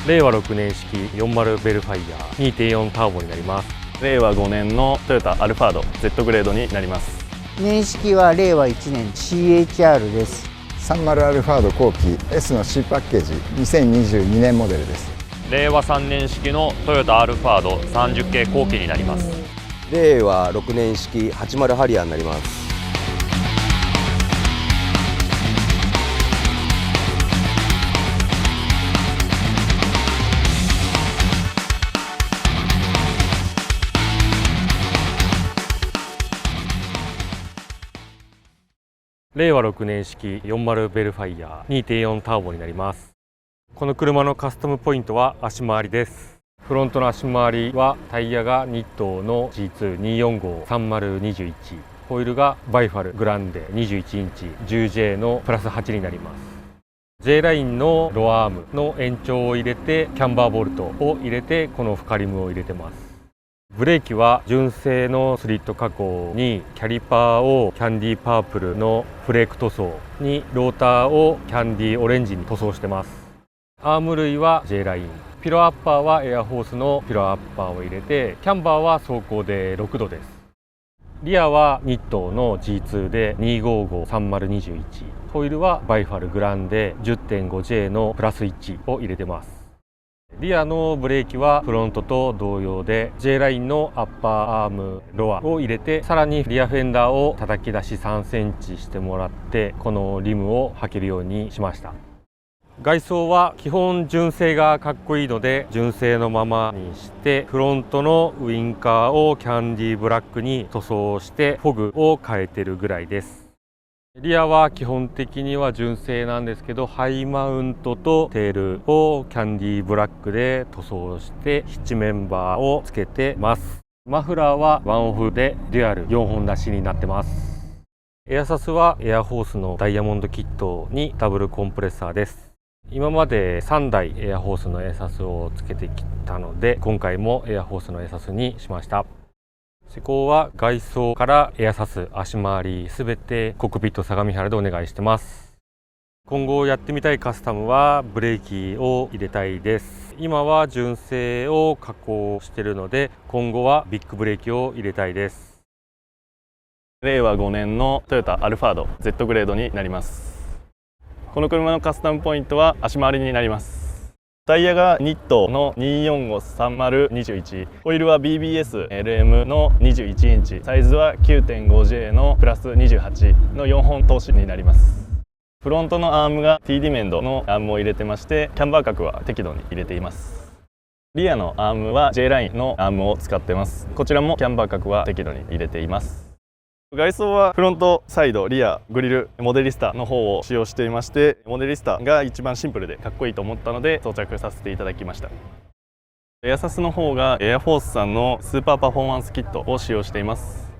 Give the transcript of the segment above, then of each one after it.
令和6年式40ベルファイヤー 2.4 ターボになります。令和5年のトヨタアルファード Z グレードになります。年式は令和1年 CHR です。30アルファード後期 S の C パッケージ2022年モデルです。令和3年式のトヨタアルファード30系後期になります。令和6年式80ハリアーになります。令和6年式40ベルファイヤー 2.4 ターボになります。この車のカスタムポイントは足回りです。フロントの足回りはタイヤがニットの G2-245-3021、ホイールがバイファルグランデ21インチ 10J のプラス8になります。 J ラインのロアームの延長を入れてキャンバーボルトを入れてこのフカリムを入れてます。ブレーキは純正のスリット加工にキャリパーをキャンディーパープルのフレーク塗装にローターをキャンディーオレンジに塗装してます。アーム類は J ライン、ピローアッパーはエアフォースのピローアッパーを入れてキャンバーは走行で6度です。リアはニットの G2 で255-3021、ホイールはバイファルグランデ 10.5J のプラス1を入れてます。リアのブレーキはフロントと同様で J ラインのアッパーアームロアを入れて、さらにリアフェンダーを叩き出し3センチしてもらってこのリムを履けるようにしました。外装は基本純正がかっこいいので純正のままにして、フロントのウインカーをキャンディーブラックに塗装してフォグを変えてるぐらいです。リアは基本的には純正なんですけど、ハイマウントとテールをキャンディーブラックで塗装してヒッチメンバーをつけてます。マフラーはワンオフでデュアル4本出しになってます。エアサスはエアフォースのダイヤモンドキットにダブルコンプレッサーです。今まで3台エアフォースのエアサスをつけてきたので、今回もエアフォースのエアサスにしました。施工は外装からエアサス、足回りすべてコックピット相模原でお願いしてます。今後やってみたいカスタムはブレーキを入れたいです。今は純正を加工しているので、今後はビッグブレーキを入れたいです。令和5年のトヨタアルファード Z グレードになります。この車のカスタムポイントは足回りになります。タイヤがニットの245-3021、ホイールは BBS-LM の21インチ、サイズは 9.5J のプラス28の4本通しになります。フロントのアームが TD メンドのアームを入れてまして、キャンバー角は適度に入れています。リアのアームは J ラインのアームを使ってます。こちらもキャンバー角は適度に入れています。外装はフロント、サイド、リア、グリル、モデリスタの方を使用していまして、モデリスタが一番シンプルでかっこいいと思ったので装着させていただきました。エアサスの方がエアフォースさんのスーパーパフォーマンスキットを使用しています。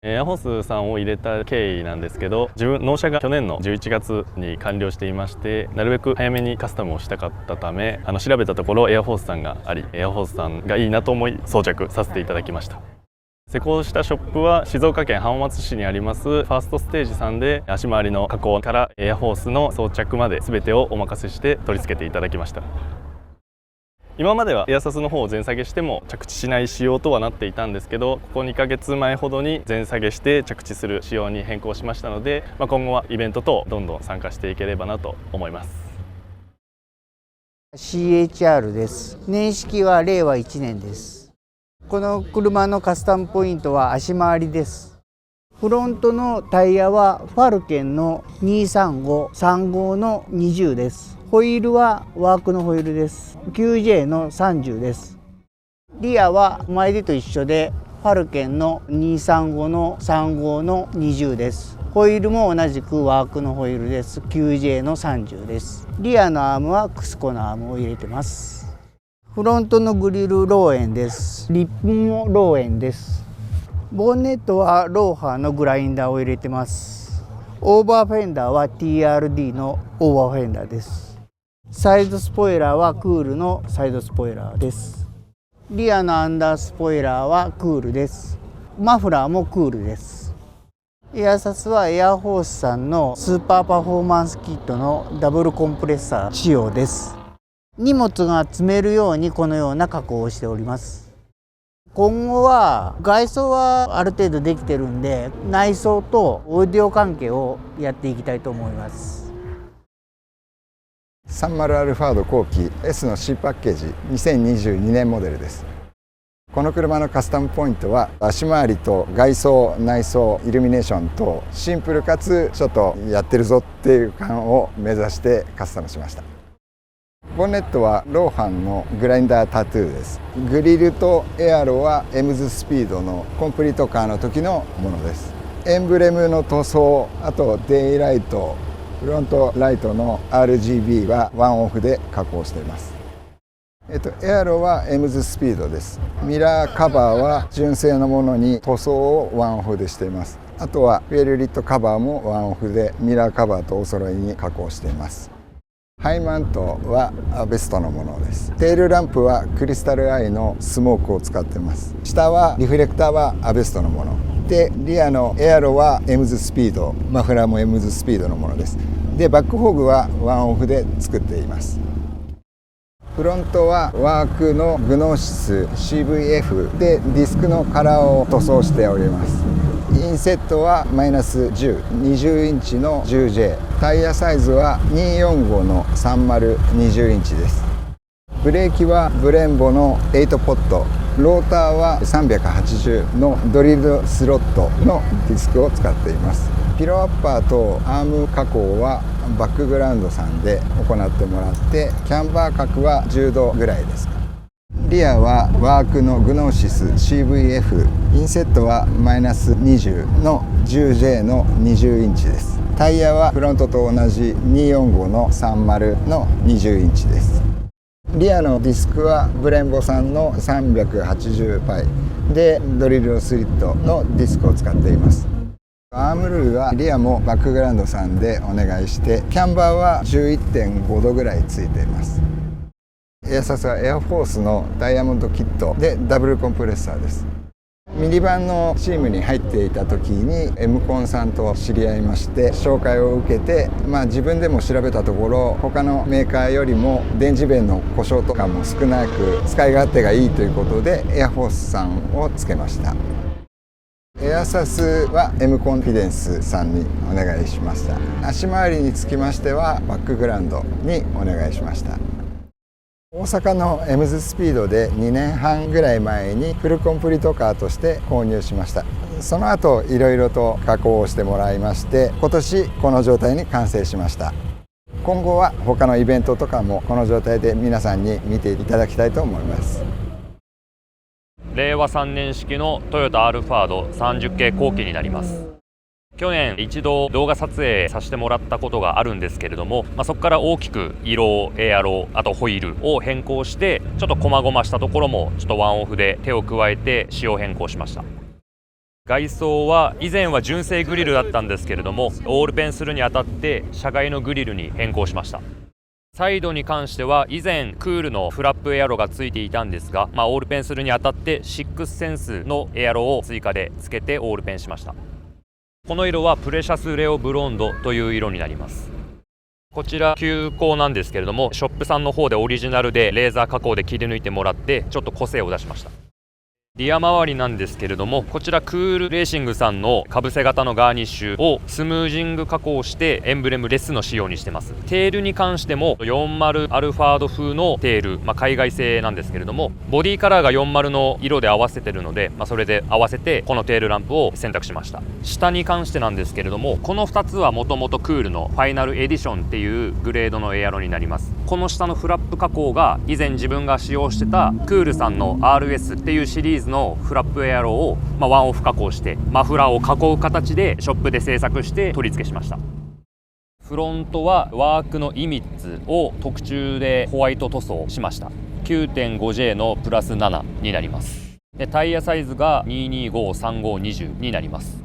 エアフォースさんを入れた経緯なんですけど、納車が去年の11月に完了していまして、なるべく早めにカスタムをしたかったため、調べたところエアフォースさんがあり、エアフォースさんがいいなと思い装着させていただきました。施工したショップは静岡県浜松市にありますファーストステージさんで、足回りの加工からエアフォースの装着まで全てをお任せして取り付けていただきました。今まではエアサスの方を全下げしても着地しない仕様とはなっていたんですけど、ここ2ヶ月前ほどに全下げして着地する仕様に変更しましたので、今後はイベント等どんどん参加していければなと思います。 CHR です。年式は令和1年です。この車のカスタムポイントは足回りです。フロントのタイヤはファルケンの235-35の20です。ホイールはワークのホイールです。9J の30です。リアは前出と一緒でファルケンの235の35の20です。ホイールも同じくワークのホイールです。9J の30です。リアのアームはクスコのアームを入れてます。フロントのグリルローエンです。リップもローエンです。ボンネットはローハーのグラインダーを入れてます。オーバーフェンダーは TRD のオーバーフェンダーです。サイドスポイラーはクールのサイドスポイラーです。リアのアンダースポイラーはクールです。マフラーもクールです。エアサスはエアフォースさんのスーパーパフォーマンスキットのダブルコンプレッサー仕様です。荷物が積めるようにこのような加工をしております。今後は外装はある程度できてるんで、内装とオーディオ関係をやっていきたいと思います。30アルファード後期 S の C パッケージ2022年モデルです。この車のカスタムポイントは足回りと外装、内装、イルミネーションとシンプルかつちょっとやってるぞっていう感を目指してカスタムしました。ボンネットはローハンのグラインダータトゥーです。グリルとエアロはエムズスピードのコンプリートカーの時のものです。エンブレムの塗装、あとデイライト、フロントライトの RGB はワンオフで加工しています。エアロはエムズスピードです。ミラーカバーは純正のものに塗装をワンオフでしています。あとはフェルリットカバーもワンオフでミラーカバーとお揃いに加工しています。ハイマントはアベストのものです。テールランプはクリスタルアイのスモークを使っています。下はリフレクターはアベストのもので、リアのエアロはエムズスピード、マフラーもエムズスピードのものです。でバックホグはワンオフで作っています。フロントはワークのグノーシス CVF でディスクのカラーを塗装しております。インセットはマイナス10、20インチの 10J、 タイヤサイズは245の30、20インチです。ブレーキはブレンボの8ポット、ローターは380のドリルドスロットのディスクを使っています。ピローアッパーとアーム加工はバックグラウンドさんで行ってもらって、キャンバー角は10度ぐらいです。リアはワークのグノーシス CVF、 インセットはマイナス20の 10J の20インチです。タイヤはフロントと同じ245の30の20インチです。リアのディスクはブレンボさんの380パイでドリルスリットのディスクを使っています。アームルーはリアもバックグラウンドさんでお願いして、キャンバーは 11.5 度ぐらいついています。エアサスはエアフォースのダイヤモンドキットでダブルコンプレッサーです。ミニバンのチームに入っていた時に M コンさんと知り合いまして、紹介を受けて、自分でも調べたところ、他のメーカーよりも電磁弁の故障とかも少なく使い勝手がいいということでエアフォースさんをつけました。エアサスは M コンフィデンスさんにお願いしました。足回りにつきましてはバックグラウンドにお願いしました。大阪のエムズスピードで2年半ぐらい前にフルコンプリートカーとして購入しました。その後いろいろと加工をしてもらいまして、今年この状態に完成しました。今後は他のイベントとかもこの状態で皆さんに見ていただきたいと思います。令和3年式のトヨタアルファード30系後期になります。去年一度動画撮影させてもらったことがあるんですけれども、そこから大きく色、エアロ、あとホイールを変更して、ちょっと細々したところもちょっとワンオフで手を加えて仕様変更しました。外装は以前は純正グリルだったんですけれども、オールペンするにあたって車外のグリルに変更しました。サイドに関しては以前クールのフラップエアロがついていたんですが、オールペンするにあたってシックスセンスのエアロを追加でつけてオールペンしました。この色はプレシャスレオブロンドという色になります。こちら旧工なんですけれども、ショップさんの方でオリジナルでレーザー加工で切り抜いてもらって、ちょっと個性を出しました。リア周りなんですけれども、こちらクールレーシングさんのかぶせ型のガーニッシュをスムージング加工してエンブレムレスの仕様にしてます。テールに関しても40アルファード風のテール、海外製なんですけれども、ボディカラーが40の色で合わせてるので、それで合わせてこのテールランプを選択しました。下に関してなんですけれども、この2つはもともとクールのファイナルエディションっていうグレードのエアロになります。この下のフラップ加工が以前自分が使用してたクールさんの RS っていうシリーズのフラップエアロをワンオフ加工して、マフラーを囲う形でショップで製作して取り付けしました。フロントはワークのイミッツを特注でホワイト塗装しました。 9.5J のプラス7になります。でタイヤサイズが 225-3520 になります。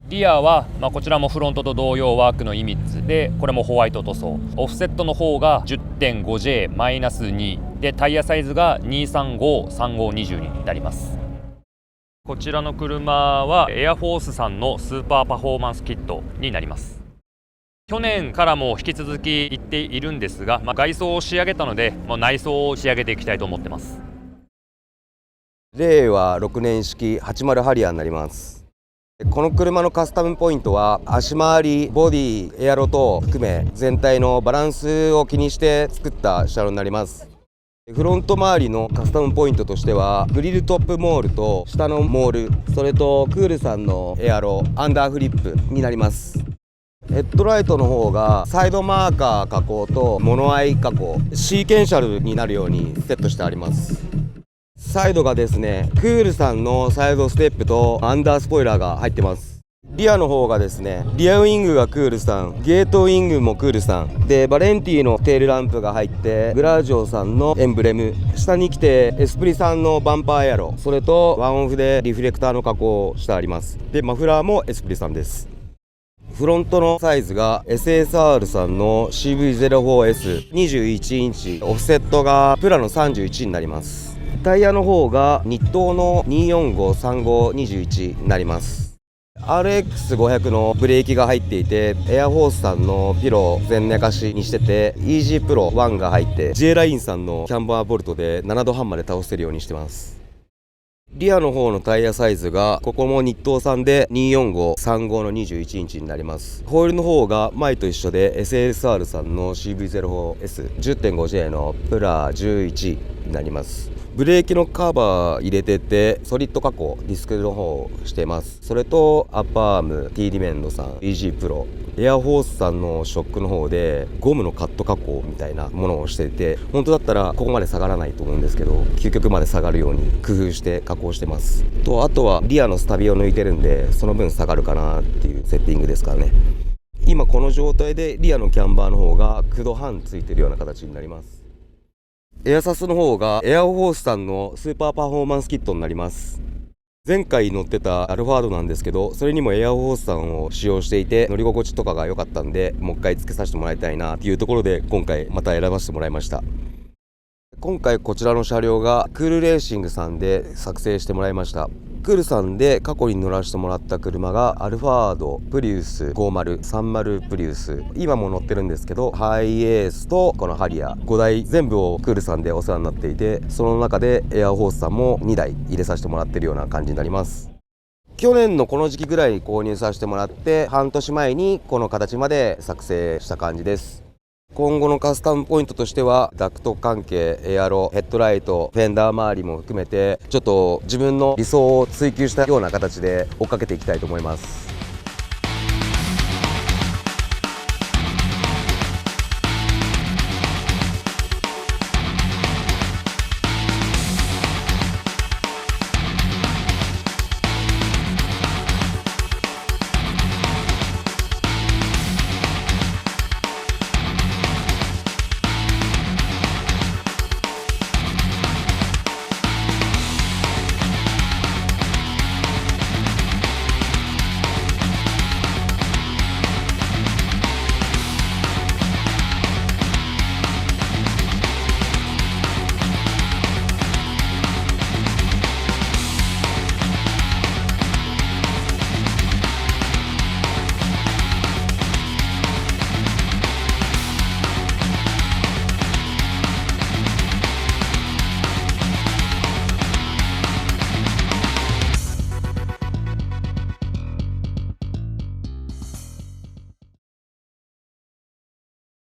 リアは、こちらもフロントと同様ワークのイミッツで、これもホワイト塗装。オフセットの方が 10.5J-2 でタイヤサイズが 235-3520 になります。こちらの車はエアフォースさんのスーパーパフォーマンスキットになります。去年からも引き続き行っているんですが、外装を仕上げたので、内装を仕上げていきたいと思ってます。令和6年式80ハリアーになります。この車のカスタムポイントは足回り、ボディ、エアロ等含め全体のバランスを気にして作った車両になります。フロント周りのカスタムポイントとしてはグリルトップモールと下のモール、それとクールさんのエアロ、アンダーフリップになります。ヘッドライトの方がサイドマーカー加工とモノアイ加工、シーケンシャルになるようにセットしてあります。サイドがですね、クールさんのサイドステップとアンダースポイラーが入ってます。リアの方がですね、リアウィングがクールさん、ゲートウィングもクールさんで、バレンティのテールランプが入ってグラージョさんのエンブレム、下に来てエスプリさんのバンパーエアロ、それとワンオフでリフレクターの加工をしてあります。でマフラーもエスプリさんです。フロントのサイズが SSR さんの CV04S21 インチ、オフセットがプラの31になります。タイヤの方が日東の2453521になります。RX500 のブレーキが入っていて、エアフォースさんのピロ全寝かしにしてて、イージープロ1が入って J ラインさんのキャンバーボルトで7度半まで倒せるようにしてます。リアの方のタイヤサイズがここも日東さんで24535の21インチになります。ホイールの方が前と一緒で SSR さんの CV04S10.5J のプラ11になります。ブレーキのカバー入れててソリッド加工ディスクの方をしています。それとアッパーアーム T リメンドさん EG プロ、エアフォースさんのショックの方でゴムのカット加工みたいなものをしていて、本当だったらここまで下がらないと思うんですけど、究極まで下がるように工夫して加工してます。あとはリアのスタビを抜いてるんで、その分下がるかなっていうセッティングですからね。今この状態でリアのキャンバーの方が9度半ついてるような形になります。エアサスの方がエアフォースさんのスーパーパフォーマンスキットになります。前回乗ってたアルファードなんですけど、それにもエアフォースさんを使用していて乗り心地とかが良かったんで、もう一回付けさせてもらいたいなっていうところで今回また選ばせてもらいました。今回こちらの車両がクールレーシングさんで作成してもらいました。クールさんで過去に乗らせてもらった車がアルファード、プリウス50、30プリウス、今も乗ってるんですけどハイエースとこのハリアー5台全部をクールさんでお世話になっていて、その中でエアホースさんも2台入れさせてもらってるような感じになります。去年のこの時期ぐらいに購入させてもらって半年前にこの形まで作成した感じです。今後のカスタムポイントとしてはダクト関係、エアロ、ヘッドライト、フェンダー周りも含めてちょっと自分の理想を追求したような形で追っかけていきたいと思います。